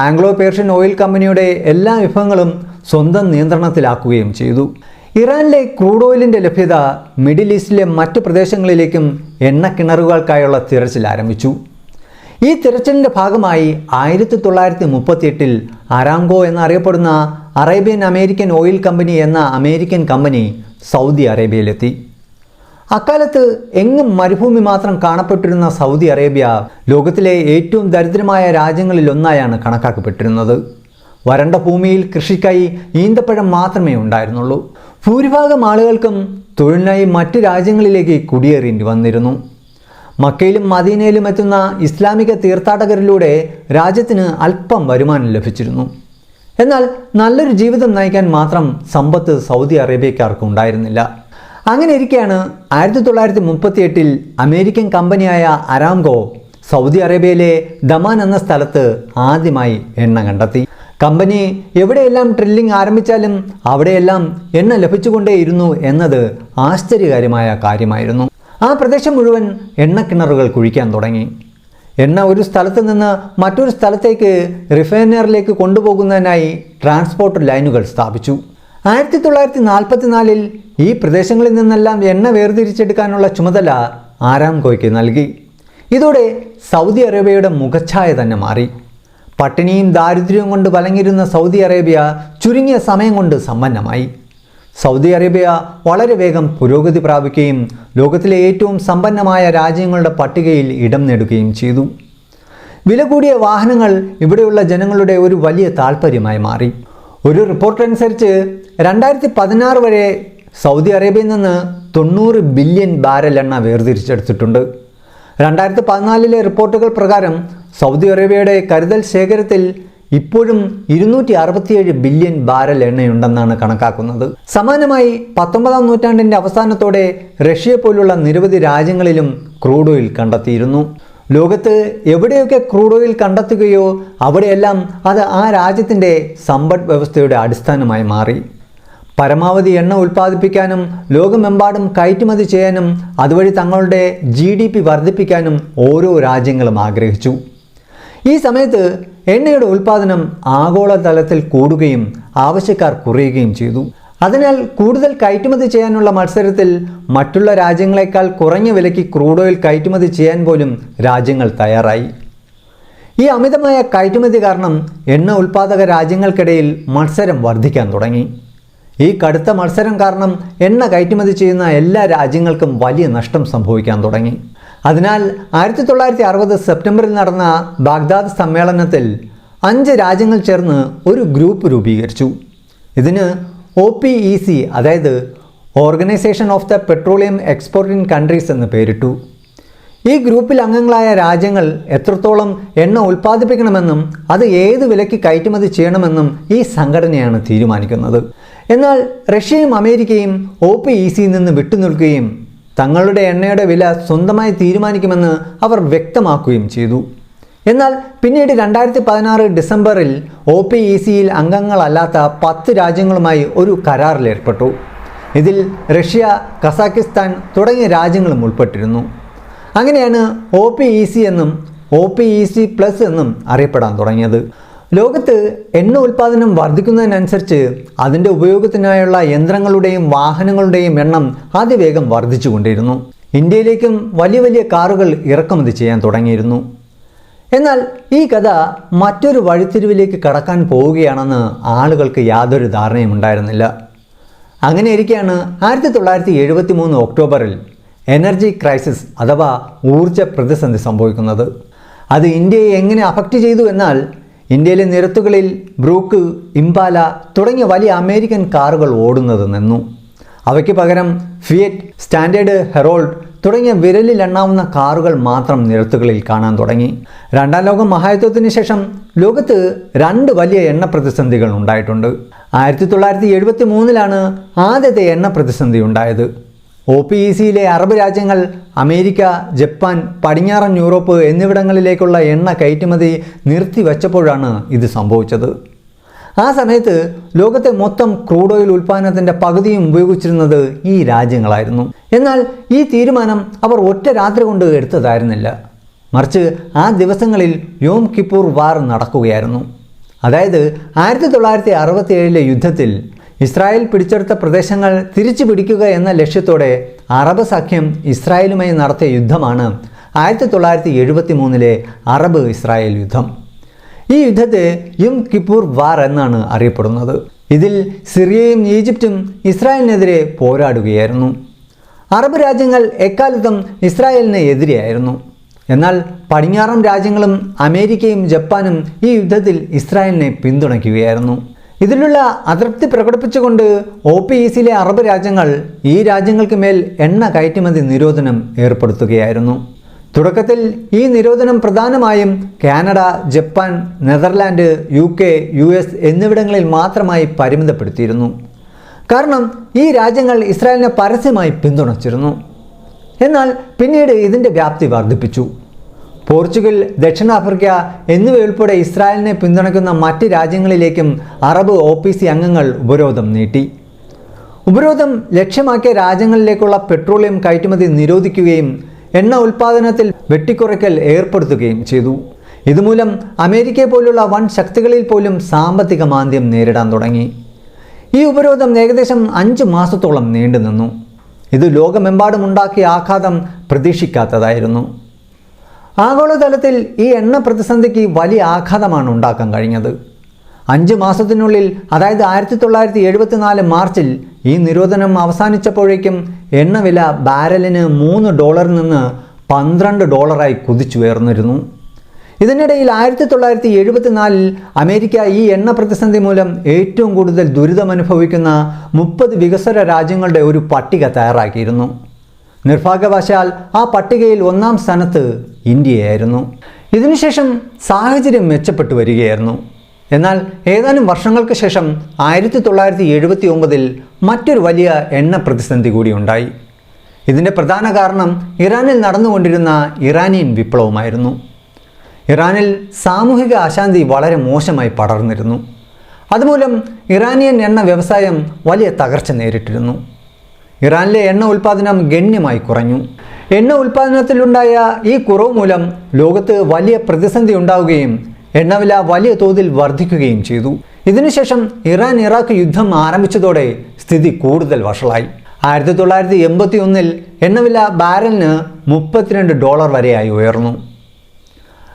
ആംഗ്ലോ പേർഷ്യൻ ഓയിൽ കമ്പനിയുടെ എല്ലാ വിഭവങ്ങളും സ്വന്തം നിയന്ത്രണത്തിലാക്കുകയും ചെയ്തു. ഇറാനിലെ ക്രൂഡ് ഓയിലിൻ്റെ ലഭ്യത മിഡിൽ ഈസ്റ്റിലെ മറ്റ് പ്രദേശങ്ങളിലേക്കും എണ്ണ കിണറുകൾക്കായുള്ള തിരച്ചിൽ ആരംഭിച്ചു. ഈ തിരച്ചിലിൻ്റെ ഭാഗമായി 1938 അരാംകോ എന്നറിയപ്പെടുന്ന അറേബ്യൻ അമേരിക്കൻ ഓയിൽ കമ്പനി എന്ന അമേരിക്കൻ കമ്പനി സൗദി അറേബ്യയിലെത്തി. അക്കാലത്ത് എങ്ങും മരുഭൂമി മാത്രം കാണപ്പെട്ടിരുന്ന സൗദി അറേബ്യ ലോകത്തിലെ ഏറ്റവും ദരിദ്രമായ രാജ്യങ്ങളിലൊന്നായാണ് കണക്കാക്കപ്പെട്ടിരുന്നത്. വരണ്ട ഭൂമിയിൽ കൃഷിക്കായി ഈന്തപ്പഴം മാത്രമേ ഉണ്ടായിരുന്നുള്ളൂ. ഭൂരിഭാഗം ആളുകൾക്കും തൊഴിലിനായി മറ്റ് രാജ്യങ്ങളിലേക്ക് കുടിയേറേണ്ടി വന്നിരുന്നു. മക്കയിലും മദീനയിലും എത്തുന്ന ഇസ്ലാമിക തീർത്ഥാടകരിലൂടെ രാജ്യത്തിന് അല്പം വരുമാനം ലഭിച്ചിരുന്നു. എന്നാൽ നല്ലൊരു ജീവിതം നയിക്കാൻ മാത്രം സമ്പത്ത് സൗദി അറേബ്യക്കാർക്ക് ഉണ്ടായിരുന്നില്ല. അങ്ങനെ ഇരിക്കെയാണ് 1938 അമേരിക്കൻ കമ്പനിയായ അരാംകോ സൗദി അറേബ്യയിലെ ദമാൻ എന്ന സ്ഥലത്ത് ആദ്യമായി എണ്ണ കണ്ടെത്തി. കമ്പനി എവിടെയെല്ലാം ഡ്രില്ലിംഗ് ആരംഭിച്ചാലും അവിടെയെല്ലാം എണ്ണ ലഭിച്ചുകൊണ്ടേയിരുന്നു എന്നത് ആശ്ചര്യകരമായ കാര്യമായിരുന്നു. ആ പ്രദേശം മുഴുവൻ എണ്ണക്കിണറുകൾ കുഴിക്കാൻ തുടങ്ങി. എണ്ണ ഒരു സ്ഥലത്ത് നിന്ന് മറ്റൊരു സ്ഥലത്തേക്ക് റിഫൈനറിലേക്ക് കൊണ്ടുപോകുന്നതിനായി ട്രാൻസ്പോർട്ട് ലൈനുകൾ സ്ഥാപിച്ചു. 1944 ഈ പ്രദേശങ്ങളിൽ നിന്നെല്ലാം എണ്ണ വേർതിരിച്ചെടുക്കാനുള്ള ചുമതല ആരാംകോയ്ക്ക് നൽകി. ഇതോടെ സൗദി അറേബ്യയുടെ മുഖച്ഛായ തന്നെ മാറി. പട്ടിണിയും ദാരിദ്ര്യവും കൊണ്ട് വലങ്ങിരുന്ന സൗദി അറേബ്യ ചുരുങ്ങിയ സമയം കൊണ്ട് സമ്പന്നമായി. സൗദി അറേബ്യ വളരെ വേഗം പുരോഗതി പ്രാപിക്കുകയും ലോകത്തിലെ ഏറ്റവും സമ്പന്നമായ രാജ്യങ്ങളുടെ പട്ടികയിൽ ഇടം നേടുകയും ചെയ്തു. വില കൂടിയ വാഹനങ്ങൾ ഇവിടെയുള്ള ജനങ്ങളുടെ ഒരു വലിയ താല്പര്യമായി മാറി. ഒരു റിപ്പോർട്ട് അനുസരിച്ച് 2016 വരെ സൗദി അറേബ്യയിൽ നിന്ന് 90 ബില്യൺ ബാരൽ എണ്ണ വേർതിരിച്ചെടുത്തിട്ടുണ്ട്. 2014 റിപ്പോർട്ടുകൾ പ്രകാരം സൗദി അറേബ്യയുടെ കരുതൽ ശേഖരത്തിൽ ഇപ്പോഴും 267 ബില്യൺ ബാരൽ എണ്ണയുണ്ടെന്നാണ് കണക്കാക്കുന്നത്. സമാനമായി 19ാം നൂറ്റാണ്ടിൻ്റെ അവസാനത്തോടെ റഷ്യ പോലുള്ള നിരവധി രാജ്യങ്ങളിലും ക്രൂഡ് ഓയിൽ കണ്ടെത്തിയിരുന്നു. ലോകത്ത് എവിടെയൊക്കെ ക്രൂഡ് ഓയിൽ കണ്ടെത്തുകയോ അവിടെയെല്ലാം അത് ആ രാജ്യത്തിൻ്റെ സമ്പദ് വ്യവസ്ഥയുടെ അടിസ്ഥാനമായി മാറി. പരമാവധി എണ്ണ ഉൽപ്പാദിപ്പിക്കാനും ലോകമെമ്പാടും കയറ്റുമതി ചെയ്യാനും അതുവഴി തങ്ങളുടെ GDP വർദ്ധിപ്പിക്കാനും ഓരോ രാജ്യങ്ങളും ആഗ്രഹിച്ചു. ഈ സമയത്ത് എണ്ണയുടെ ഉൽപ്പാദനം ആഗോളതലത്തിൽ കൂടുകയും ആവശ്യക്കാർ കുറയുകയും ചെയ്തു. അതിനാൽ കൂടുതൽ കയറ്റുമതി ചെയ്യാനുള്ള മത്സരത്തിൽ മറ്റുള്ള രാജ്യങ്ങളെക്കാൾ കുറഞ്ഞ വിലയ്ക്ക് ക്രൂഡ് ഓയിൽ കയറ്റുമതി ചെയ്യാൻ പോലും രാജ്യങ്ങൾ തയ്യാറായി. ഈ അമിതമായ കയറ്റുമതി കാരണം എണ്ണ ഉൽപ്പാദക രാജ്യങ്ങൾക്കിടയിൽ മത്സരം വർദ്ധിക്കാൻ തുടങ്ങി. ഈ കടുത്ത മത്സരം കാരണം എണ്ണ കയറ്റുമതി ചെയ്യുന്ന എല്ലാ രാജ്യങ്ങൾക്കും വലിയ നഷ്ടം സംഭവിക്കാൻ തുടങ്ങി. അതിനാൽ 1960 സെപ്റ്റംബറിൽ നടന്ന ബാഗ്ദാദ് സമ്മേളനത്തിൽ 5 രാജ്യങ്ങൾ ചേർന്ന് ഒരു ഗ്രൂപ്പ് രൂപീകരിച്ചു. ഇതിന് OPEC, അതായത് organisation of the petroleum exporting countries എന്ന് പേരിട്ടു. ഈ ഗ്രൂപ്പിൽ അംഗങ്ങളായ രാജ്യങ്ങൾ എത്രത്തോളം എണ്ണ ഉൽപ്പാദിപ്പിക്കണമെന്നും അത് ഏത് വിലയ്ക്ക് കയറ്റുമതി ചെയ്യണമെന്നും ഈ സംഘടനയാണ് തീരുമാനിക്കുന്നത്. എന്നാൽ റഷ്യയും അമേരിക്കയും OPECയിൽ നിന്ന് വിട്ടുനിൽക്കുകയും തങ്ങളുടെ എണ്ണയുടെ വില സ്വന്തമായി തീരുമാനിക്കുമെന്ന് അവർ വ്യക്തമാക്കുകയും ചെയ്തു. എന്നാൽ പിന്നീട് 2016 ഡിസംബറിൽ OPECയിൽ അംഗങ്ങളല്ലാത്ത 10 രാജ്യങ്ങളുമായി ഒരു കരാറിലേർപ്പെട്ടു. ഇതിൽ റഷ്യ, കസാക്കിസ്ഥാൻ തുടങ്ങിയ രാജ്യങ്ങളും ഉൾപ്പെട്ടിരുന്നു. അങ്ങനെയാണ് OPEC എന്നും OPEC+ എന്നും അറിയപ്പെടാൻ തുടങ്ങിയത്. ലോകത്ത് എണ്ണ ഉൽപ്പാദനം വർദ്ധിക്കുന്നതിനനുസരിച്ച് അതിൻ്റെ ഉപയോഗത്തിനായുള്ള യന്ത്രങ്ങളുടെയും വാഹനങ്ങളുടെയും എണ്ണം അതിവേഗം വർദ്ധിച്ചുകൊണ്ടിരുന്നു. ഇന്ത്യയിലേക്കും വലിയ വലിയ കാറുകൾ ഇറക്കുമതി ചെയ്യാൻ തുടങ്ങിയിരുന്നു. എന്നാൽ ഈ കഥ മറ്റൊരു വഴിത്തിരിവിലേക്ക് കടക്കാൻ പോവുകയാണെന്ന് ആളുകൾക്ക് യാതൊരു ധാരണയും ഉണ്ടായിരുന്നില്ല. അങ്ങനെ ഇരിക്കെയാണ് 1973 ഒക്ടോബറിൽ എനർജി ക്രൈസിസ് അഥവാ ഊർജ പ്രതിസന്ധി സംഭവിക്കുന്നത്. അത് ഇന്ത്യയെ എങ്ങനെ അഫക്റ്റ് ചെയ്തു എന്നാൽ ഇന്ത്യയിലെ നിരത്തുകളിൽ ബ്രൂക്ക്, ഇംപാല തുടങ്ങിയ വലിയ അമേരിക്കൻ കാറുകൾ ഓടുന്നത് നിന്നു. അവയ്ക്ക് പകരം ഫിയറ്റ്, സ്റ്റാൻഡേർഡ്, ഹെറോൾഡ് തുടങ്ങിയ വിരലിൽ എണ്ണാവുന്ന കാറുകൾ മാത്രം നിരത്തുകളിൽ കാണാൻ തുടങ്ങി. 2ാം ലോക മഹായുദ്ധത്തിന് ശേഷം ലോകത്ത് 2 വലിയ എണ്ണ പ്രതിസന്ധികൾ ഉണ്ടായിട്ടുണ്ട്. 1973 ആദ്യത്തെ എണ്ണ പ്രതിസന്ധി ഉണ്ടായത്. OPECയിലെ അറബ് രാജ്യങ്ങൾ അമേരിക്ക, ജപ്പാൻ, പടിഞ്ഞാറൻ യൂറോപ്പ് എന്നിവിടങ്ങളിലേക്കുള്ള എണ്ണ കയറ്റുമതി നിർത്തിവെച്ചപ്പോഴാണ് ഇത് സംഭവിച്ചത്. ആ സമയത്ത് ലോകത്തെ മൊത്തം ക്രൂഡ് ഓയിൽ ഉൽപ്പാദനത്തിൻ്റെ പകുതിയും ഉപയോഗിച്ചിരുന്നത് ഈ രാജ്യങ്ങളായിരുന്നു. എന്നാൽ ഈ തീരുമാനം അവർ ഒറ്റ രാത്രി കൊണ്ട് എടുത്തതായിരുന്നില്ല. മറിച്ച് ആ ദിവസങ്ങളിൽ യോം കിപ്പൂർ വാർ നടക്കുകയായിരുന്നു. അതായത് 1967 യുദ്ധത്തിൽ ഇസ്രായേൽ പിടിച്ചെടുത്ത പ്രദേശങ്ങൾ തിരിച്ചു പിടിക്കുക എന്ന ലക്ഷ്യത്തോടെ അറബ് സഖ്യം ഇസ്രായേലുമായി നടത്തിയ യുദ്ധമാണ് 1973 അറബ് ഇസ്രായേൽ യുദ്ധം. ഈ യുദ്ധത്തെ യും കിപ്പൂർ വാർ എന്നാണ് അറിയപ്പെടുന്നത്. ഇതിൽ സിറിയയും ഈജിപ്തും ഇസ്രായേലിനെതിരെ പോരാടുകയായിരുന്നു. അറബ് രാജ്യങ്ങൾ എക്കാലത്തും ഇസ്രായേലിന് എതിരെയായിരുന്നു. എന്നാൽ പടിഞ്ഞാറൻ രാജ്യങ്ങളും അമേരിക്കയും ജപ്പാനും ഈ യുദ്ധത്തിൽ ഇസ്രായേലിനെ പിന്തുണയ്ക്കുകയായിരുന്നു. ഇതിലുള്ള അതൃപ്തി പ്രകടിപ്പിച്ചുകൊണ്ട് OPECയിലെ അറബ് രാജ്യങ്ങൾ ഈ രാജ്യങ്ങൾക്ക് മേൽ എണ്ണ കയറ്റുമതി നിരോധനം ഏർപ്പെടുത്തുകയായിരുന്നു. തുടക്കത്തിൽ ഈ നിരോധനം പ്രധാനമായും Canada, Japan, Netherland, UK, US എന്നിവിടങ്ങളിൽ മാത്രമായി പരിമിതപ്പെടുത്തിയിരുന്നു. കാരണം ഈ രാജ്യങ്ങൾ ഇസ്രായേലിനെ പരസ്യമായി പിന്തുണച്ചിരുന്നു. എന്നാൽ പിന്നീട് ഇതിൻ്റെ വ്യാപ്തി വർദ്ധിപ്പിച്ചു. പോർച്ചുഗൽ, ദക്ഷിണാഫ്രിക്ക എന്നിവയുൾപ്പെടെ ഇസ്രായേലിനെ പിന്തുണയ്ക്കുന്ന മറ്റ് രാജ്യങ്ങളിലേക്കും അറബ് OPC അംഗങ്ങൾ ഉപരോധം നീട്ടി. ഉപരോധം ലക്ഷ്യമാക്കിയ രാജ്യങ്ങളിലേക്കുള്ള പെട്രോളിയം കയറ്റുമതി നിരോധിക്കുകയും എണ്ണ ഉൽപ്പാദനത്തിൽ വെട്ടിക്കുറയ്ക്കൽ ഏർപ്പെടുത്തുകയും ചെയ്തു. ഇതുമൂലം അമേരിക്കയെ പോലുള്ള വൻ ശക്തികളിൽ പോലും സാമ്പത്തിക മാന്ദ്യം നേരിടാൻ തുടങ്ങി. ഈ ഉപരോധം ഏകദേശം 5 മാസത്തോളം നീണ്ടുനിന്നു. ഇത് ലോകമെമ്പാടും ഉണ്ടാക്കിയ ആഘാതം പ്രതീക്ഷിക്കാത്തതായിരുന്നു. ആഗോളതലത്തിൽ ഈ എണ്ണ പ്രതിസന്ധിക്ക് വലിയ ആഘാതമാണ് ഉണ്ടാക്കാൻ കഴിഞ്ഞത്. 5 മാസത്തിനുള്ളിൽ, അതായത് 1974 മാർച്ചിൽ ഈ നിരോധനം അവസാനിച്ചപ്പോഴേക്കും എണ്ണവില ബാരലിന് $3 നിന്ന് $12 കുതിച്ചുയർന്നിരുന്നു. ഇതിനിടയിൽ 1974 അമേരിക്ക ഈ എണ്ണ പ്രതിസന്ധി മൂലം ഏറ്റവും കൂടുതൽ ദുരിതമനുഭവിക്കുന്ന 30 വികസ്വര രാജ്യങ്ങളുടെ ഒരു പട്ടിക തയ്യാറാക്കിയിരുന്നു. നിർഭാഗ്യവശാൽ ആ പട്ടികയിൽ 1-ാം സ്ഥാനത്ത് ഇന്ത്യയായിരുന്നു. ഇതിനുശേഷം സാഹചര്യം മെച്ചപ്പെട്ടു വരികയായിരുന്നു. എന്നാൽ ഏതാനും വർഷങ്ങൾക്ക് ശേഷം 1979 മറ്റൊരു വലിയ എണ്ണ പ്രതിസന്ധി കൂടി ഉണ്ടായി. ഇതിൻ്റെ പ്രധാന കാരണം ഇറാനിൽ നടന്നുകൊണ്ടിരുന്ന ഇറാനിയൻ വിപ്ലവമായിരുന്നു. ഇറാനിൽ സാമൂഹിക അശാന്തി വളരെ മോശമായി പടർന്നിരുന്നു. അതുമൂലം ഇറാനിയൻ എണ്ണ വ്യവസായം വലിയ തകർച്ച നേരിട്ടിരുന്നു. ഇറാനിലെ എണ്ണ ഉൽപ്പാദനം ഗണ്യമായി കുറഞ്ഞു. എണ്ണ ഉൽപ്പാദനത്തിലുണ്ടായ ഈ കുറവ് മൂലം ലോകത്ത് വലിയ പ്രതിസന്ധി ഉണ്ടാവുകയും എണ്ണവില വലിയ തോതിൽ വർദ്ധിക്കുകയും ചെയ്തു. ഇതിനുശേഷം ഇറാൻ-ഇറാഖ് യുദ്ധം ആരംഭിച്ചതോടെ സ്ഥിതി കൂടുതൽ വഷളായി. 1981 എണ്ണവില ബാരലിന് $32 വരെയായി ഉയർന്നു.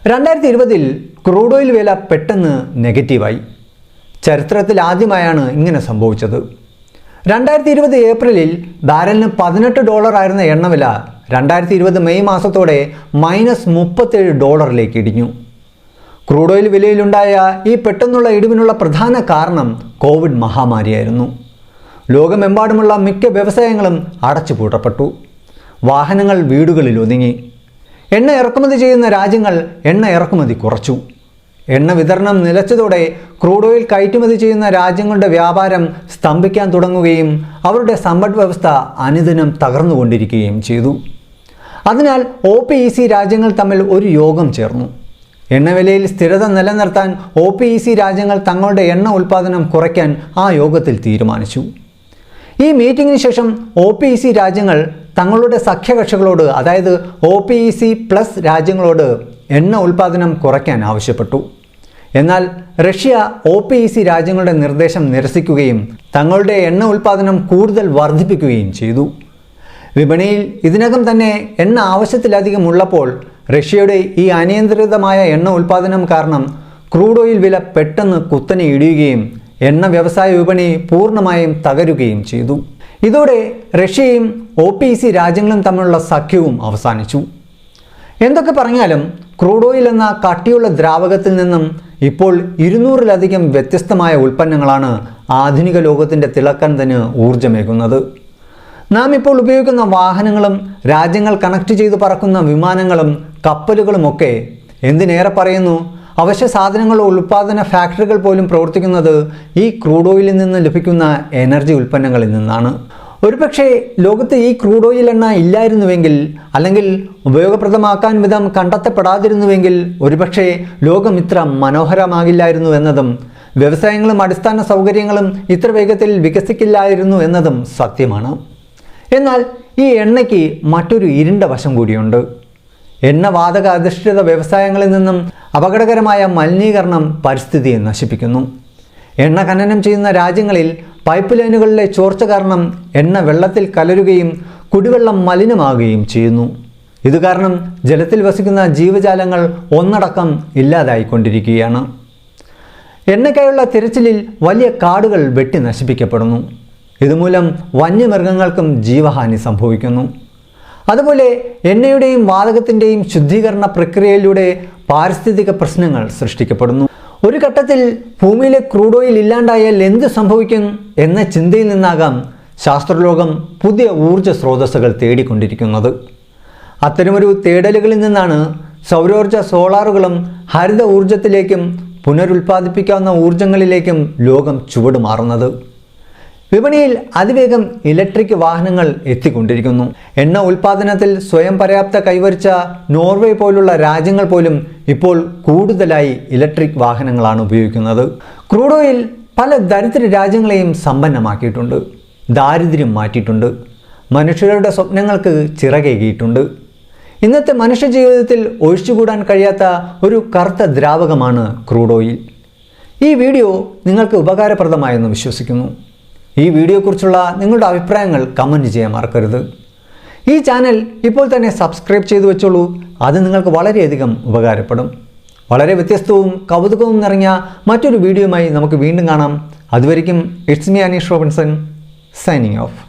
2020 ക്രൂഡ് ഓയിൽ വില പെട്ടെന്ന് നെഗറ്റീവായി. ചരിത്രത്തിൽ ആദ്യമായാണ് ഇങ്ങനെ സംഭവിച്ചത്. 2020 ഏപ്രിലിൽ ബാരലിന് $18 ആയിരുന്ന എണ്ണവില 2020 മെയ് മാസത്തോടെ -$37 ഇടിഞ്ഞു. ക്രൂഡ് ഓയിൽ വിലയിലുണ്ടായ ഈ പെട്ടെന്നുള്ള ഇടിവിനുള്ള പ്രധാന കാരണം കോവിഡ് മഹാമാരിയായിരുന്നു. ലോകമെമ്പാടുമുള്ള മിക്ക വ്യവസായങ്ങളും അടച്ചുപൂട്ടപ്പെട്ടു. വാഹനങ്ങൾ വീടുകളിൽ ഒതുങ്ങി. എണ്ണ ഇറക്കുമതി ചെയ്യുന്ന രാജ്യങ്ങൾ എണ്ണ ഇറക്കുമതി കുറച്ചു. എണ്ണ വിതരണം നിലച്ചതോടെ ക്രൂഡ് ഓയിൽ കയറ്റുമതി ചെയ്യുന്ന രാജ്യങ്ങളുടെ വ്യാപാരം സ്തംഭിക്കാൻ തുടങ്ങുകയും അവരുടെ സമ്പദ് വ്യവസ്ഥ അനുദിനം തകർന്നുകൊണ്ടിരിക്കുകയും ചെയ്തു. അതിനാൽ OPEC രാജ്യങ്ങൾ തമ്മിൽ ഒരു യോഗം ചേർന്നു. എണ്ണവിലയിൽ സ്ഥിരത നിലനിർത്താൻ OPEC രാജ്യങ്ങൾ തങ്ങളുടെ എണ്ണ ഉൽപ്പാദനം കുറയ്ക്കാൻ ആ യോഗത്തിൽ തീരുമാനിച്ചു. ഈ മീറ്റിംഗിന് ശേഷം OPEC രാജ്യങ്ങൾ തങ്ങളുടെ സഖ്യകക്ഷികളോട്, അതായത് OPEC+ രാജ്യങ്ങളോട് എണ്ണ ഉൽപ്പാദനം കുറയ്ക്കാൻ ആവശ്യപ്പെട്ടു. എന്നാൽ റഷ്യ OPEC രാജ്യങ്ങളുടെ നിർദ്ദേശം നിരസിക്കുകയും തങ്ങളുടെ എണ്ണ ഉൽപ്പാദനം കൂടുതൽ വർദ്ധിപ്പിക്കുകയും ചെയ്തു. വിപണിയിൽ ഇതിനകം തന്നെ എണ്ണ ആവശ്യത്തിലധികം ഉള്ളപ്പോൾ റഷ്യയുടെ ഈ അനിയന്ത്രിതമായ എണ്ണ ഉൽപ്പാദനം കാരണം ക്രൂഡ് ഓയിൽ വില പെട്ടെന്ന് കുത്തനെ ഇടിയുകയും എണ്ണ വ്യവസായ വിപണി പൂർണ്ണമായും തകരുകയും ചെയ്തു. ഇതോടെ റഷ്യയും OPEC രാജ്യങ്ങളും തമ്മിലുള്ള സഖ്യവും അവസാനിച്ചു. എന്തൊക്കെ പറഞ്ഞാലും ക്രൂഡ് ഓയിൽ എന്ന കട്ടിയുള്ള ദ്രാവകത്തിൽ നിന്നും ഇപ്പോൾ 200-ലധികം വ്യത്യസ്തമായ ഉൽപ്പന്നങ്ങളാണ് ആധുനിക ലോകത്തിൻ്റെ തിളക്കത്തിന് ഊർജ്ജമേകുന്നത്. നാം ഇപ്പോൾ ഉപയോഗിക്കുന്ന വാഹനങ്ങളും രാജ്യങ്ങൾ കണക്ട് ചെയ്ത് പറക്കുന്ന വിമാനങ്ങളും കപ്പലുകളുമൊക്കെ, എന്തിനേറെ പറയുന്നു, അവശ്യ സാധനങ്ങളുടെ ഉൽപ്പാദന ഫാക്ടറികൾ പോലും പ്രവർത്തിക്കുന്നത് ഈ ക്രൂഡ് ഓയിലിൽ നിന്ന് ലഭിക്കുന്ന എനർജി ഉൽപ്പന്നങ്ങളിൽ നിന്നാണ്. ഒരുപക്ഷെ ലോകത്ത് ഈ ക്രൂഡ് ഓയിൽ എണ്ണ ഇല്ലായിരുന്നുവെങ്കിൽ, അല്ലെങ്കിൽ ഉപയോഗപ്രദമാക്കാൻ വിധം കണ്ടെത്തപ്പെടാതിരുന്നുവെങ്കിൽ ഒരുപക്ഷെ ലോകം ഇത്ര മനോഹരമാകില്ലായിരുന്നു എന്നതും വ്യവസായങ്ങളും അടിസ്ഥാന സൗകര്യങ്ങളും ഇത്ര വേഗത്തിൽ വികസിക്കില്ലായിരുന്നു എന്നതും സത്യമാണ്. എന്നാൽ ഈ എണ്ണയ്ക്ക് മറ്റൊരു ഇരുണ്ട വശം കൂടിയുണ്ട്. എണ്ണവാതക അധിഷ്ഠിത വ്യവസായങ്ങളിൽ നിന്നും അപകടകരമായ മലിനീകരണം പരിസ്ഥിതിയെ നശിപ്പിക്കുന്നു. എണ്ണ ഖനനം ചെയ്യുന്ന രാജ്യങ്ങളിൽ പൈപ്പ് ലൈനുകളിലെ ചോർച്ച കാരണം എണ്ണ വെള്ളത്തിൽ കലരുകയും കുടിവെള്ളം മലിനമാകുകയും ചെയ്യുന്നു. ഇത് കാരണം ജലത്തിൽ വസിക്കുന്ന ജീവജാലങ്ങൾ ഒന്നടക്കം ഇല്ലാതായിക്കൊണ്ടിരിക്കുകയാണ്. എണ്ണയ്ക്കായുള്ള തിരച്ചിലിൽ വലിയ കാടുകൾ വെട്ടി നശിപ്പിക്കപ്പെടുന്നു. ഇതുമൂലം വന്യമൃഗങ്ങൾക്കും ജീവഹാനി സംഭവിക്കുന്നു. അതുപോലെ എണ്ണയുടെയും വാതകത്തിൻ്റെയും ശുദ്ധീകരണ പ്രക്രിയയിലൂടെ പാരിസ്ഥിതിക പ്രശ്നങ്ങൾ സൃഷ്ടിക്കപ്പെടുന്നു. ഒരു ഘട്ടത്തിൽ ഭൂമിയിലെ ക്രൂഡ് ഓയിൽ ഇല്ലാണ്ടായാൽ എന്ത് സംഭവിക്കും എന്ന ചിന്തയിൽ നിന്നാകാം ശാസ്ത്രലോകം പുതിയ ഊർജ്ജ സ്രോതസ്സുകൾ തേടിക്കൊണ്ടിരിക്കുന്നത്. അത്തരമൊരു തേടലുകളിൽ നിന്നാണ് സൗരോർജ്ജ സോളാറുകളും ഹരിത ഊർജത്തിലേക്കും പുനരുൽപ്പാദിപ്പിക്കാവുന്ന ഊർജങ്ങളിലേക്കും ലോകം ചുവടുമാറുന്നത്. വിപണിയിൽ അതിവേഗം ഇലക്ട്രിക് വാഹനങ്ങൾ എത്തിക്കൊണ്ടിരിക്കുന്നു. എണ്ണ ഉൽപ്പാദനത്തിൽ സ്വയം പര്യാപ്തത കൈവരിച്ച നോർവേ പോലുള്ള രാജ്യങ്ങൾ പോലും ഇപ്പോൾ കൂടുതലായി ഇലക്ട്രിക് വാഹനങ്ങളാണ് ഉപയോഗിക്കുന്നത്. ക്രൂഡ് ഓയിൽ പല ദരിദ്ര രാജ്യങ്ങളെയും സമ്പന്നമാക്കിയിട്ടുണ്ട്, ദാരിദ്ര്യം മാറ്റിയിട്ടുണ്ട്, മനുഷ്യരുടെ സ്വപ്നങ്ങൾക്ക് ചിറകേകിയിട്ടുണ്ട്. ഇന്നത്തെ മനുഷ്യ ജീവിതത്തിൽ ഒഴിച്ചുകൂടാൻ കഴിയാത്ത ഒരു കറുത്ത ദ്രാവകമാണ് ക്രൂഡ് ഓയിൽ. ഈ വീഡിയോ നിങ്ങൾക്ക് ഉപകാരപ്രദമായെന്ന് വിശ്വസിക്കുന്നു. ഈ വീഡിയോയെക്കുറിച്ചുള്ള നിങ്ങളുടെ അഭിപ്രായങ്ങൾ കമൻറ്റ് ചെയ്യാൻ മറക്കരുത്. ഈ ചാനൽ ഇപ്പോൾ തന്നെ സബ്സ്ക്രൈബ് ചെയ്തു വെച്ചോളൂ. അത് നിങ്ങൾക്ക് വളരെയധികം ഉപകാരപ്പെടും. വളരെ വ്യത്യസ്തവും കൗതുകവും നിറഞ്ഞ മറ്റൊരു വീഡിയോയുമായി നമുക്ക് വീണ്ടും കാണാം. അതുവരെയ്ക്കും it's me Aneesh Robinson signing of.